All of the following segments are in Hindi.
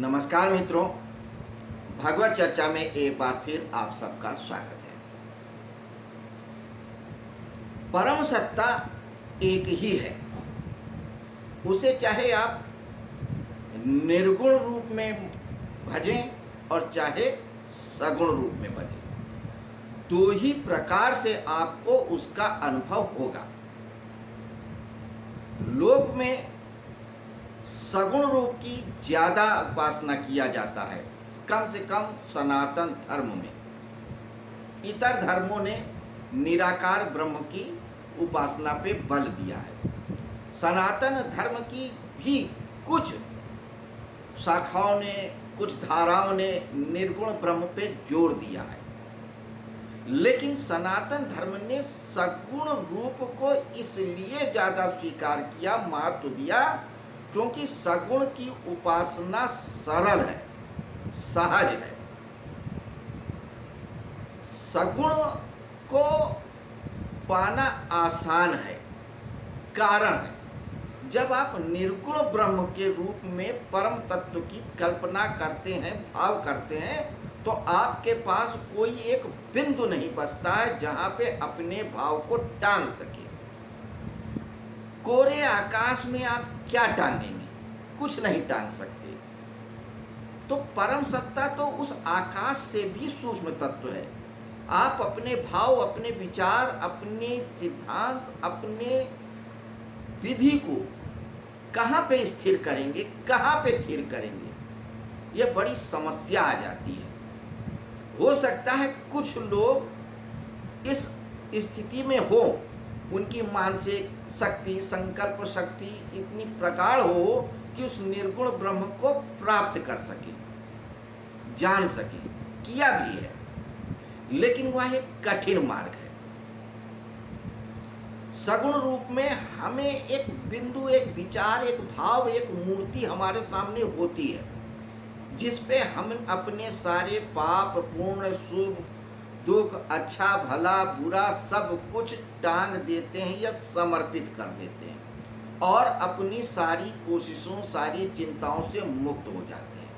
नमस्कार मित्रों, भगवत चर्चा में एक बार फिर आप सबका स्वागत है। परम सत्ता एक ही है, उसे चाहे आप निर्गुण रूप में भजें और चाहे सगुण रूप में भजें, दो ही प्रकार से आपको उसका अनुभव होगा। लोक में सगुण रूप की ज्यादा उपासना किया जाता है, कम से कम सनातन धर्म में। इतर धर्मों ने निराकार ब्रह्म की उपासना पे बल दिया है। सनातन धर्म की भी कुछ शाखाओं ने, कुछ धाराओं ने निर्गुण ब्रह्म पे जोर दिया है, लेकिन सनातन धर्म ने सगुण रूप को इसलिए ज्यादा स्वीकार किया, महत्व दिया, क्योंकि सगुण की उपासना सरल है, सहज है। सगुण को पाना आसान है। कारण है, जब आप निर्गुण ब्रह्म के रूप में परम तत्व की कल्पना करते हैं, भाव करते हैं, तो आपके पास कोई एक बिंदु नहीं बचता है जहां पे अपने भाव को टांग सके। कोरे आकाश में आप क्या टांगेंगे? कुछ नहीं टांग सकते। तो परम सत्ता तो उस आकाश से भी सूक्ष्म तत्व है। आप अपने भाव, अपने विचार, अपने सिद्धांत, अपने विधि को कहाँ पे स्थिर करेंगे, कहाँ पे स्थिर करेंगे, यह बड़ी समस्या आ जाती है। हो सकता है कुछ लोग इस स्थिति में हो, उनकी मानसिक शक्ति, संकल्प शक्ति इतनी प्रगाढ़ हो कि उस निर्गुण ब्रह्म को प्राप्त कर सके, जान सके, किया भी है, लेकिन वह एक कठिन मार्ग है। सगुण रूप में हमें एक बिंदु, एक विचार, एक भाव, एक मूर्ति हमारे सामने होती है, जिस पे हम अपने सारे पाप, पूर्ण, शुभ, दुख, अच्छा, भला, बुरा सब कुछ टांग देते हैं या समर्पित कर देते हैं और अपनी सारी कोशिशों, सारी चिंताओं से मुक्त हो जाते हैं।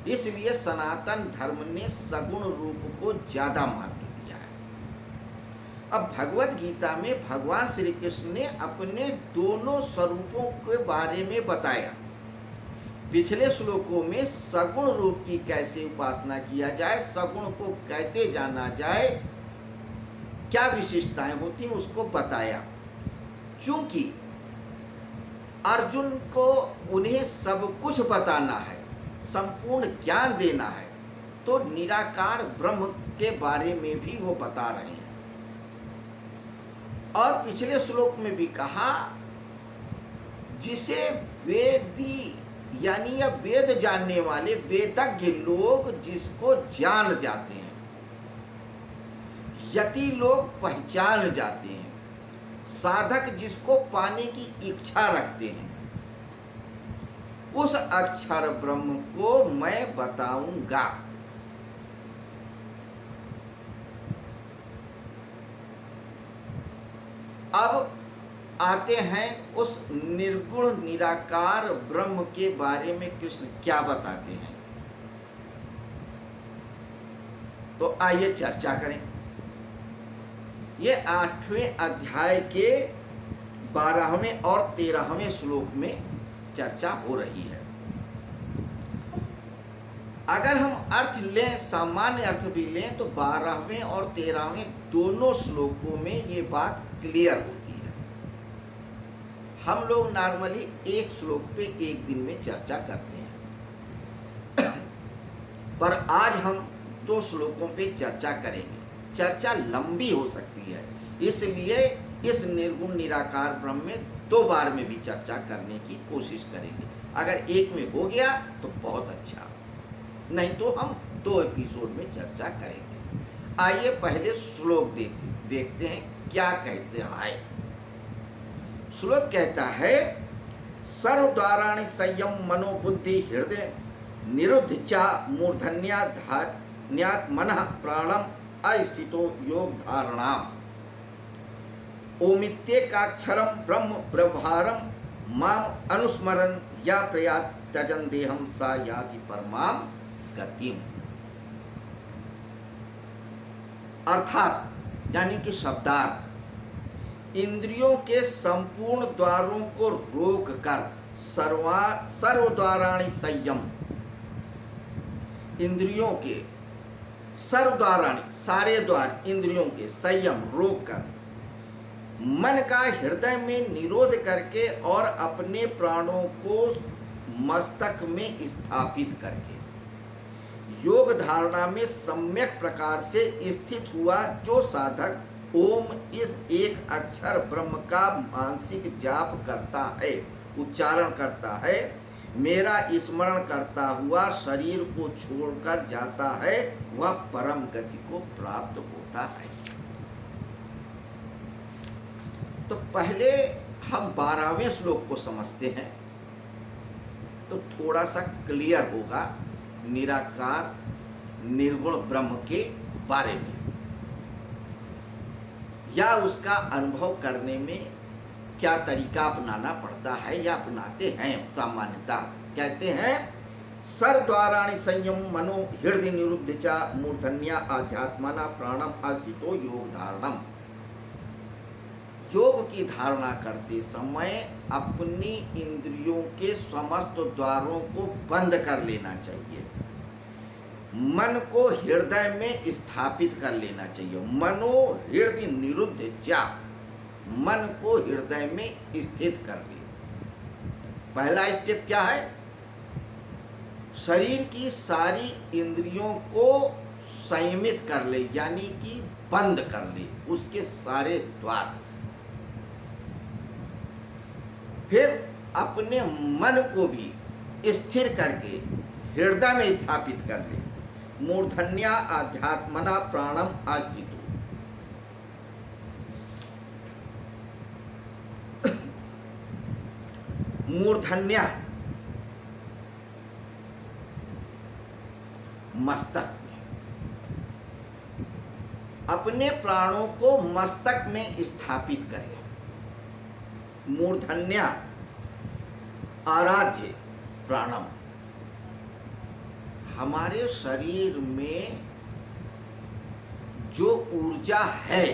इसलिए सनातन धर्म ने सगुण रूप को ज्यादा महत्व दिया है। अब भगवत गीता में भगवान श्री कृष्ण ने अपने दोनों स्वरूपों के बारे में बताया। पिछले श्लोकों में सगुण रूप की कैसे उपासना किया जाए, सगुण को कैसे जाना जाए, क्या विशेषताएं होती हैं, उसको बताया। चूंकि अर्जुन को उन्हें सब कुछ बताना है, संपूर्ण ज्ञान देना है, तो निराकार ब्रह्म के बारे में भी वो बता रहे हैं। और पिछले श्लोक में भी कहा, जिसे वेदी यानी यह वेद जानने वाले वेदज्ञ लोग जिसको जान जाते हैं, यति लोग पहचान जाते हैं, साधक जिसको पाने की इच्छा रखते हैं, उस अक्षर ब्रह्म को मैं बताऊंगा। अब आते हैं उस निर्गुण निराकार ब्रह्म के बारे में कृष्ण क्या बताते हैं, तो आइए चर्चा करें। ये 8वें अध्याय के 12वें और 13वें श्लोक में चर्चा हो रही है। अगर हम अर्थ लें, सामान्य अर्थ भी लें, तो 12वें और 13वें दोनों श्लोकों में ये बात क्लियर होती है। हम लोग नॉर्मली एक श्लोक पे एक दिन में चर्चा करते हैं, पर आज हम 2 श्लोकों पे चर्चा करेंगे। चर्चा लंबी हो सकती है, इसलिए इस निर्गुण निराकार ब्रह्म में 2 बार में भी चर्चा करने की कोशिश करेंगे। अगर एक में हो गया तो बहुत अच्छा, नहीं तो हम 2 एपिसोड में चर्चा करेंगे। आइए पहले श्लोक देखते हैं क्या कहते हैं। श्लोक कहता है, सर्वद्वाराणि संयम मनोबुद्धि हृदय निरुद्ध चा मूर्धन्यात् मनः प्राणम अस्थितो योग धारणाम ओमित्येकाक्षरम ब्रह्म व्यवहारम माम अनुस्मरन या प्रयात त्यजन देहम सा याति परमाम गतिम। अर्थात यानी कि शब्दार्थ, इंद्रियों के संपूर्ण द्वारों को रोक कर सर्व द्वाराणि संयम, इंद्रियों के सर्व द्वाराणि सारे द्वार इंद्रियों के संयम रोक कर, मन का हृदय में निरोध करके और अपने प्राणों को मस्तक में स्थापित करके योग धारणा में सम्यक प्रकार से स्थित हुआ जो साधक ओम इस एक अक्षर ब्रह्म का मानसिक जाप करता है, उच्चारण करता है, मेरा स्मरण करता हुआ शरीर को छोड़कर जाता है, वह परम गति को प्राप्त होता है। तो पहले हम 12वें श्लोक को समझते हैं तो थोड़ा सा क्लियर होगा निराकार निर्गुण ब्रह्म के बारे में, या उसका अनुभव करने में क्या तरीका अपनाना पड़ता है या अपनाते हैं। सामान्यतः कहते हैं सर्वद्वाराणि संयम मनो हृदय निरुद्ध च मूर्धन्या आध्यात्मना प्राणम अस्थितो योग धारणम। योग की धारणा करते समय अपनी इंद्रियों के समस्त द्वारों को बंद कर लेना चाहिए, मन को हृदय में स्थापित कर लेना चाहिए। मनो हृदय निरुद्ध जा, मन को हृदय में स्थित कर ले। पहला स्टेप क्या है? शरीर की सारी इंद्रियों को संयमित कर ले, यानी कि बंद कर ले उसके सारे द्वार। फिर अपने मन को भी स्थिर करके हृदय में स्थापित कर ले। मूर्धन्या आध्यात्मना प्राणम आस्थितो। मूर्धन्या मस्तक में, अपने प्राणों को मस्तक में स्थापित करें। मूर्धन्या आराध्य प्राणम, हमारे शरीर में जो ऊर्जा है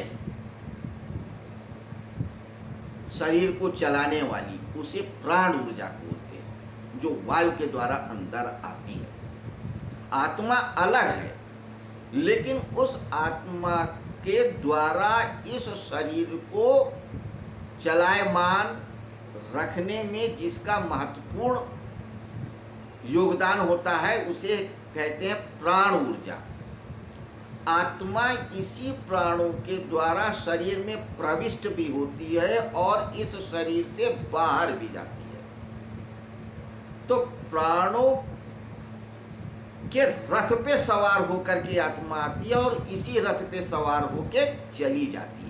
शरीर को चलाने वाली, उसे प्राण ऊर्जा बोलते हैं, जो वायु के द्वारा अंदर आती है। आत्मा अलग है, लेकिन उस आत्मा के द्वारा इस शरीर को चलायमान रखने में जिसका महत्वपूर्ण योगदान होता है उसे कहते हैं प्राण ऊर्जा। आत्मा इसी प्राणों के द्वारा शरीर में प्रविष्ट भी होती है और इस शरीर से बाहर भी जाती है। तो प्राणों के रथ पे सवार होकर के आत्मा आती है और इसी रथ पे सवार होकर चली जाती है।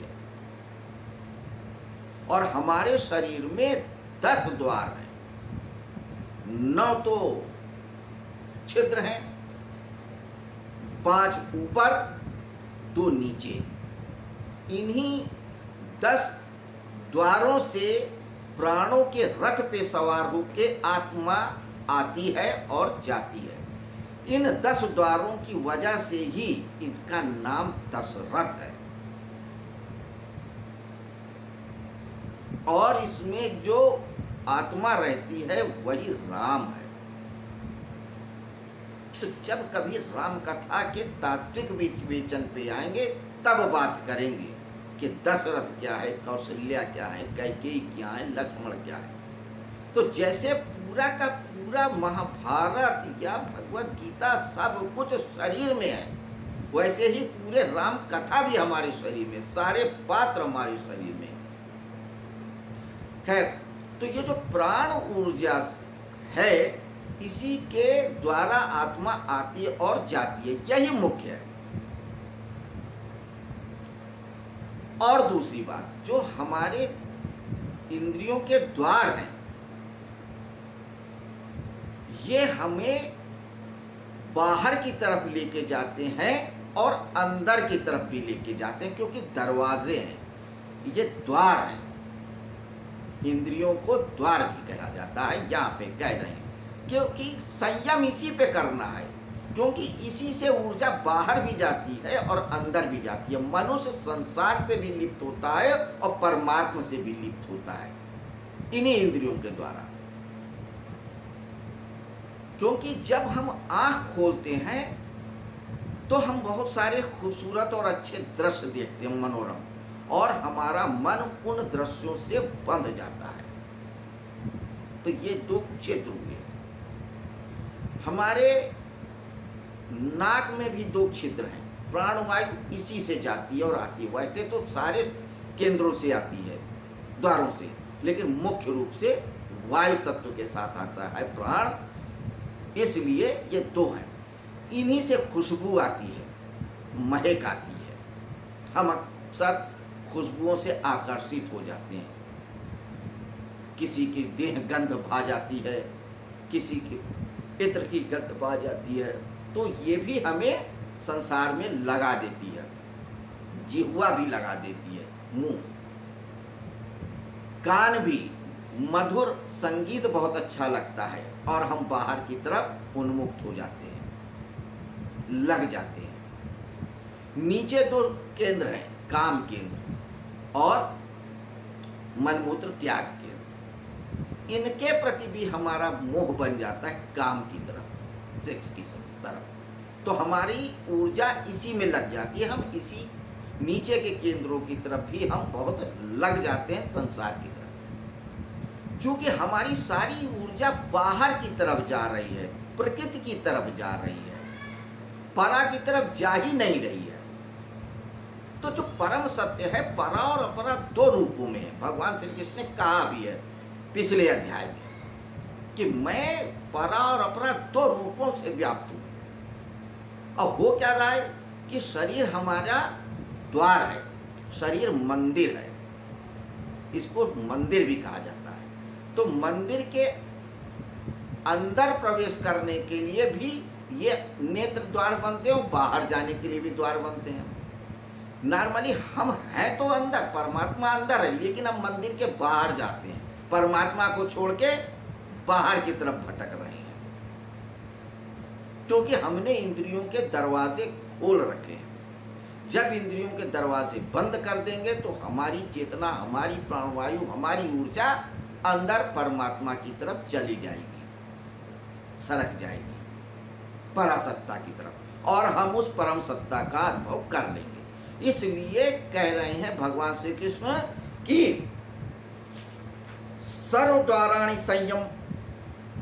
और हमारे शरीर में 10 द्वार हैं, 9 तो छिद्र हैं, 5 ऊपर 2 नीचे। इन्हीं 10 द्वारों से प्राणों के रथ पे सवार होकर आत्मा आती है और जाती है। इन 10 द्वारों की वजह से ही इसका नाम दशरथ है। और इसमें जो आत्मा रहती है वही राम है। तो जब कभी राम कथा के तात्विक विवेचन पे आएंगे तब बात करेंगे कि दशरथ क्या है, कौशल्या क्या है, कैकेयी क्या है, लक्ष्मण क्या है। तो जैसे पूरा का पूरा महाभारत या भगवत गीता सब कुछ शरीर में है, वैसे ही पूरे राम कथा भी हमारे शरीर में, सारे पात्र हमारे शरीर में। खैर, तो ये जो प्राण ऊर्जा है इसी के द्वारा आत्मा आती है और जाती है, यही मुख्य है। और दूसरी बात, जो हमारे इंद्रियों के द्वार हैं ये हमें बाहर की तरफ लेके जाते हैं और अंदर की तरफ भी लेके जाते हैं, क्योंकि दरवाजे हैं, ये द्वार हैं। इंद्रियों को द्वार भी कहा जाता है, यहाँ पे कह रहे हैं। क्योंकि संयम इसी पे करना है, क्योंकि इसी से ऊर्जा बाहर भी जाती है और अंदर भी जाती है। मनुष्य संसार से भी लिप्त होता है और परमात्मा से भी लिप्त होता है इन्हीं इंद्रियों के द्वारा। क्योंकि जब हम आंख खोलते हैं तो हम बहुत सारे खूबसूरत और अच्छे दृश्य देखते हैं, मनोरम, और हमारा मन उन दृश्यों से बंध जाता है। तो ये दो क्षेत्र हुए। हमारे नाक में भी दो छिद्र हैं, प्राणवायु इसी से जाती है और आती है। वैसे तो सारे केंद्रों से आती है, द्वारों से, लेकिन मुख्य रूप से वायु तत्व के साथ आता है प्राण, इसलिए ये दो हैं। इन्हीं से खुशबू आती है, महक आती है। हम अक्सर खुशबुओं से आकर्षित हो जाते हैं। किसी की देह गंध भा जाती है, किसी की इत्र की गंध भा जाती है, तो ये भी हमें संसार में लगा देती है। जिह्वा भी लगा देती है, मुंह, कान भी, मधुर संगीत बहुत अच्छा लगता है और हम बाहर की तरफ उन्मुक्त हो जाते हैं, लग जाते हैं। नीचे दो केंद्र हैं, काम केंद्र और मनमूत्र त्याग केंद्र। इनके प्रति भी हमारा मोह बन जाता है काम की तरफ, सेक्स की तरफ। तो हमारी ऊर्जा इसी में लग जाती है, हम इसी नीचे के केंद्रों की तरफ भी हम बहुत लग जाते हैं, संसार की तरफ। क्योंकि हमारी सारी ऊर्जा बाहर की तरफ जा रही है, प्रकृति की तरफ जा रही है, परा की तरफ जा ही नहीं रही है। तो जो परम सत्य है, परा और अपरा दो रूपों में है। भगवान श्री कृष्ण ने कहा भी है पिछले अध्याय में कि मैं परा और अपरा दो रूपों से व्याप्त हूं। अब हो क्या रहा है कि शरीर हमारा द्वार है, शरीर मंदिर है, इसको मंदिर भी कहा जाता है। तो मंदिर के अंदर प्रवेश करने के लिए भी ये नेत्र द्वार बनते हैं और बाहर जाने के लिए भी द्वार बनते हैं। नॉर्मली हम हैं तो अंदर, परमात्मा अंदर है, लेकिन हम मंदिर के बाहर जाते हैं, परमात्मा को छोड़ के बाहर की तरफ भटक रहे हैं, क्योंकि हमने इंद्रियों के दरवाजे खोल रखे हैं। जब इंद्रियों के दरवाजे बंद कर देंगे तो हमारी चेतना, हमारी प्राणवायु, हमारी ऊर्जा अंदर परमात्मा की तरफ चली जाएगी, सरक जाएगी परासत्ता की तरफ, और हम उस परम सत्ता का अनुभव कर लेंगे। इसलिए कह रहे हैं भगवान श्री कृष्ण कि सर्व द्वाराणि संयम,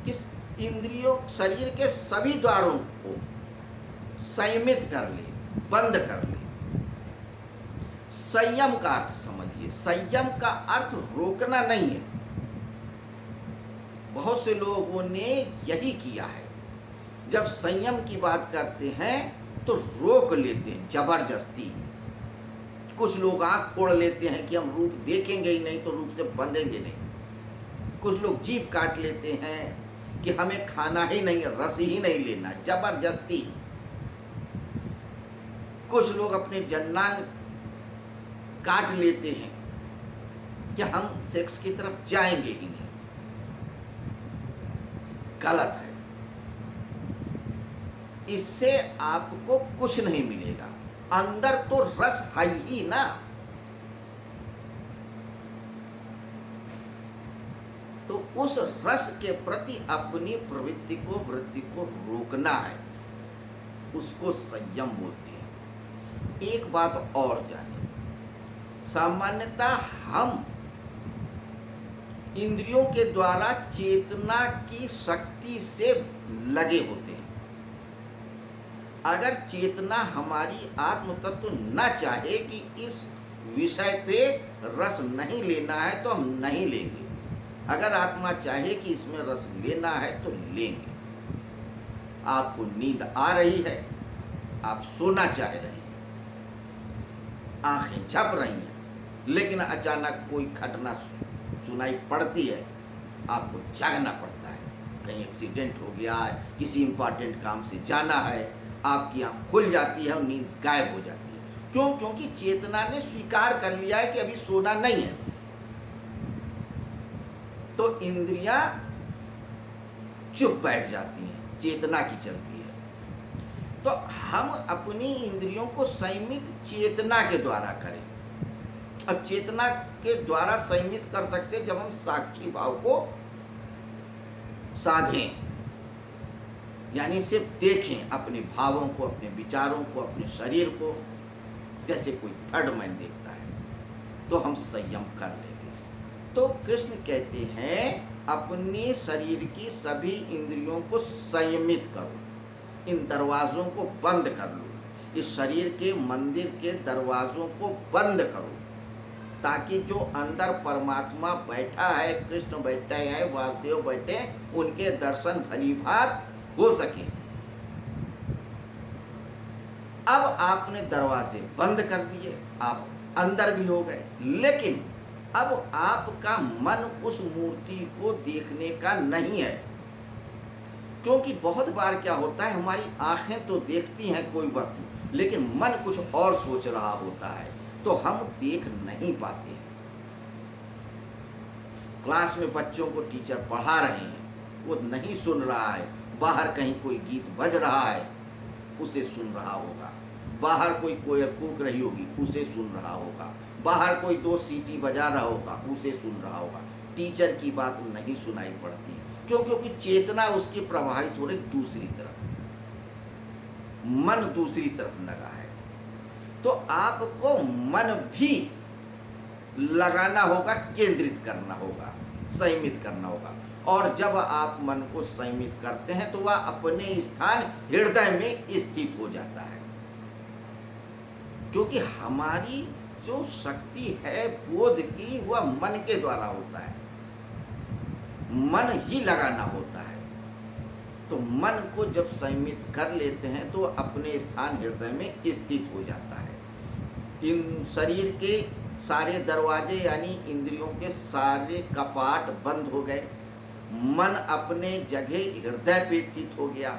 इस इंद्रियों, शरीर के सभी द्वारों को संयमित कर ले, बंद कर ले। संयम का अर्थ समझिए, संयम का अर्थ रोकना नहीं है। बहुत से लोगों ने यही किया है, जब संयम की बात करते हैं तो रोक लेते हैं जबरदस्ती। कुछ लोग आंख फोड़ लेते हैं कि हम रूप देखेंगे ही नहीं तो रूप से बंधेंगे नहीं। कुछ लोग जीभ काट लेते हैं कि हमें खाना ही नहीं, रस ही नहीं लेना, जबरदस्ती। कुछ लोग अपने जन्नांग काट लेते हैं कि हम सेक्स की तरफ जाएंगे ही नहीं। गलत है, इससे आपको कुछ नहीं मिलेगा। अंदर तो रस है ही ना। तो उस रस के प्रति अपनी प्रवृत्ति को, वृत्ति को रोकना है, उसको संयम बोलते हैं। एक बात और जाने, सामान्यतः हम इंद्रियों के द्वारा चेतना की शक्ति से लगे होते हैं। अगर चेतना हमारी आत्म तत्व न चाहे कि इस विषय पे रस नहीं लेना है तो हम नहीं लेंगे। अगर आत्मा चाहे कि इसमें रस लेना है तो लेंगे। आपको नींद आ रही है, आप सोना चाह रहे हैं, आंखें झप रही हैं, लेकिन अचानक कोई घटना सुनाई पड़ती है, आपको जागना पड़ता है। कहीं एक्सीडेंट हो गया है, किसी इंपॉर्टेंट काम से जाना है, आपकी आंख खुल जाती है और नींद गायब हो जाती है। क्यों? क्योंकि चेतना ने स्वीकार कर लिया है कि अभी सोना नहीं है। तो इंद्रियां चुप बैठ जाती हैं, चेतना की चलती है। तो हम अपनी इंद्रियों को संयमित चेतना के द्वारा करें। अब चेतना के द्वारा संयमित कर सकते जब हम साक्षी भाव को साधें, यानी सिर्फ देखें अपने भावों को, अपने विचारों को, अपने शरीर को, जैसे कोई थर्ड मैन देखता है, तो हम संयम कर लेंगे। तो कृष्ण कहते हैं अपने शरीर की सभी इंद्रियों को संयमित करो, इन दरवाज़ों को बंद कर लो, इस शरीर के मंदिर के दरवाज़ों को बंद करो, ताकि जो अंदर परमात्मा बैठा है, कृष्ण बैठे हैं, वासुदेव बैठे हैं, उनके दर्शन भलीभांत हो सके। अब आपने दरवाजे बंद कर दिए, आप अंदर भी हो गए, लेकिन अब आपका मन उस मूर्ति को देखने का नहीं है। क्योंकि बहुत बार क्या होता है, हमारी आंखें तो देखती हैं कोई वस्तु, लेकिन मन कुछ और सोच रहा होता है, तो हम देख नहीं पाते। क्लास में बच्चों को टीचर पढ़ा रहे हैं, वो नहीं सुन रहा है, बाहर कहीं कोई गीत बज रहा है, उसे सुन रहा होगा, बाहर कोई कोयल कूक रही होगी, उसे सुन रहा होगा, बाहर कोई दो सीटी बजा रहा होगा, उसे सुन रहा होगा। टीचर की बात नहीं सुनाई पड़ती। क्यों? क्योंकि चेतना उसकी प्रवाहित हो रही दूसरी तरफ, मन दूसरी तरफ लगा है। तो आपको मन भी लगाना होगा, केंद्रित करना होगा, संयमित करना होगा। और जब आप मन को संयमित करते हैं तो वह अपने स्थान हृदय में स्थित हो जाता है। क्योंकि हमारी जो शक्ति है बोध की, वह मन के द्वारा होता है, मन ही लगाना होता है। तो मन को जब संयमित कर लेते हैं तो अपने स्थान हृदय में स्थित हो जाता है। इन शरीर के सारे दरवाजे यानी इंद्रियों के सारे कपाट बंद हो गए, मन अपने जगह हृदय पे स्थित हो गया।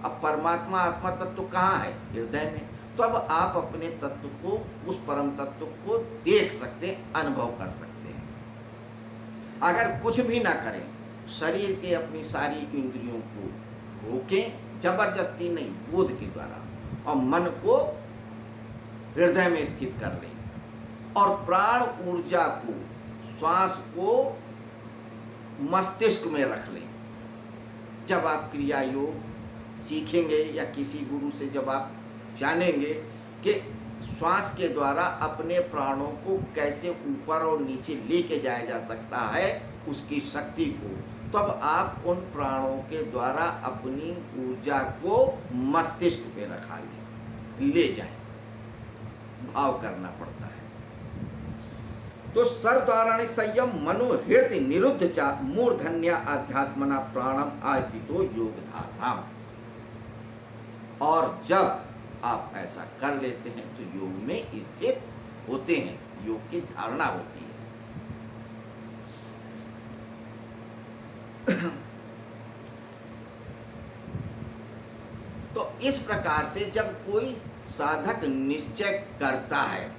अब परमात्मा आत्मा तत्व कहाँ है? हृदय में। तो अब आप अपने तत्व को, उस परम तत्व को देख सकते हैं, अनुभव कर सकते हैं। अगर कुछ भी ना करें, शरीर के अपनी सारी इंद्रियों को रोकें, जबरदस्ती नहीं, बोध के द्वारा, और मन को हृदय में स्थित कर लें, और प्राण ऊर्जा को, श्वास को मस्तिष्क में रख लें। जब आप क्रिया योग सीखेंगे या किसी गुरु से जब आप जानेंगे कि श्वास के द्वारा अपने प्राणों को कैसे ऊपर और नीचे लेके जाया जा सकता है, उसकी शक्ति को, तब आप उन प्राणों के द्वारा अपनी ऊर्जा को मस्तिष्क पे रखा ले जाएं। भाव करना पड़ता है। तो सर्वधारणी संयम मनोहृत निरुद्ध चा मूर्धन्या आध्यात्मना प्राणम आस्थितो योग धारणा। और जब आप ऐसा कर लेते हैं तो योग में स्थित होते हैं, योग की धारणा होती है। तो इस प्रकार से जब कोई साधक निश्चय करता है,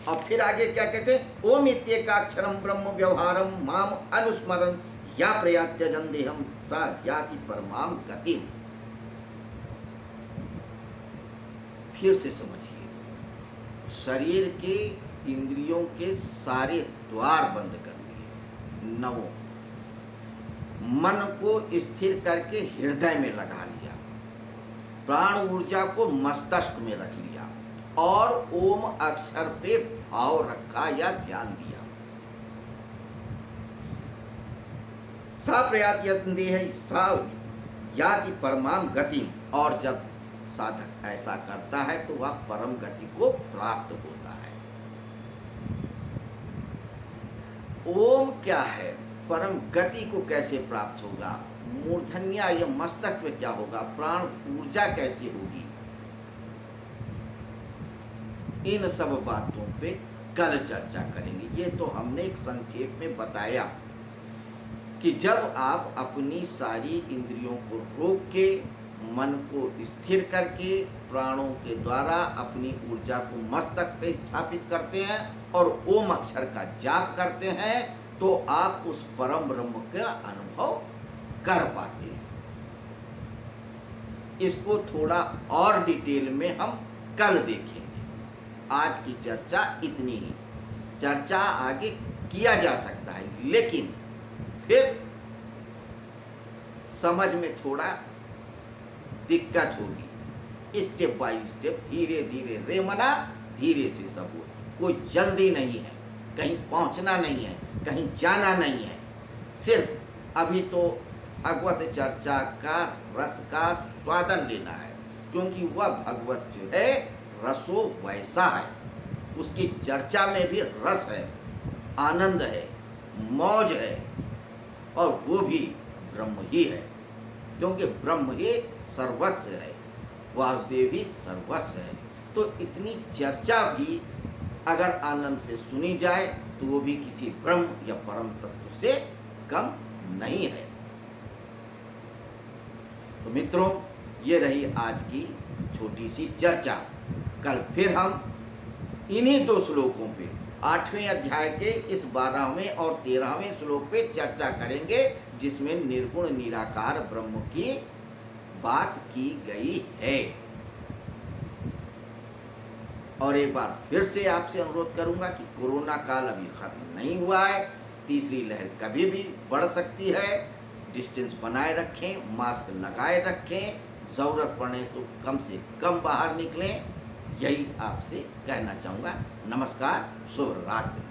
और फिर आगे क्या कहते हैं, ओम इत्येकाक्षरम ब्रह्म व्यवहारम माम अनुस्मरन् या प्रयात्यजन देहम सा याति परमाम गतिम। फिर से समझिए, शरीर के इंद्रियों के सारे द्वार बंद कर दिए, नवों, मन को स्थिर करके हृदय में लगा लिया, प्राण ऊर्जा को मस्तिष्क में रख लिया, और ओम अक्षर पे भाव रखा या ध्यान दिया। सा प्रयात यत्न है सा याति परमाम गति। और जब साधक ऐसा करता है तो वह परम गति को प्राप्त होता है। ओम क्या है? परम गति को कैसे प्राप्त होगा? मूर्धन्या या मस्तक में क्या होगा? प्राण ऊर्जा कैसी होगी? इन सब बातों पे कल चर्चा करेंगे। ये तो हमने एक संक्षेप में बताया कि जब आप अपनी सारी इंद्रियों को रोक के, मन को स्थिर करके, प्राणों के द्वारा अपनी ऊर्जा को मस्तक पे स्थापित करते हैं और ओम अक्षर का जाप करते हैं, तो आप उस परम ब्रह्म का अनुभव कर पाते हैं। इसको थोड़ा और डिटेल में हम कल देखेंगे। आज की चर्चा इतनी ही। चर्चा आगे किया जा सकता है, लेकिन फिर समझ में थोड़ा दिक्कत होगी। स्टेप बाय स्टेप, धीरे धीरे, रे मना धीरे से सब हो। कोई जल्दी नहीं है, कहीं पहुंचना नहीं है, कहीं जाना नहीं है। सिर्फ अभी तो भगवत चर्चा का रस का स्वादन लेना है, क्योंकि वह भगवत जो है रसो वैसा है। उसकी चर्चा में भी रस है, आनंद है, मौज है, और वो भी ब्रह्म ही है, क्योंकि ब्रह्म ही सर्वस्व है, वासुदेव ही सर्वस्व है। तो इतनी चर्चा भी अगर आनंद से सुनी जाए तो वो भी किसी ब्रह्म या परम तत्व से कम नहीं है। तो मित्रों, ये रही आज की छोटी सी चर्चा। कल फिर हम इन्हीं 2 श्लोकों पे, 8वें अध्याय के इस 12वें और 13वें श्लोक पे चर्चा करेंगे, जिसमें निर्गुण निराकार ब्रह्म की बात की गई है। और एक बार फिर से आपसे अनुरोध करूंगा कि कोरोना काल अभी खत्म नहीं हुआ है, तीसरी लहर कभी भी बढ़ सकती है। डिस्टेंस बनाए रखें, मास्क लगाए रखें, ज़रूरत पड़ने तो कम से कम बाहर निकलें। यही आपसे कहना चाहूँगा। नमस्कार, शुभ रात्रि।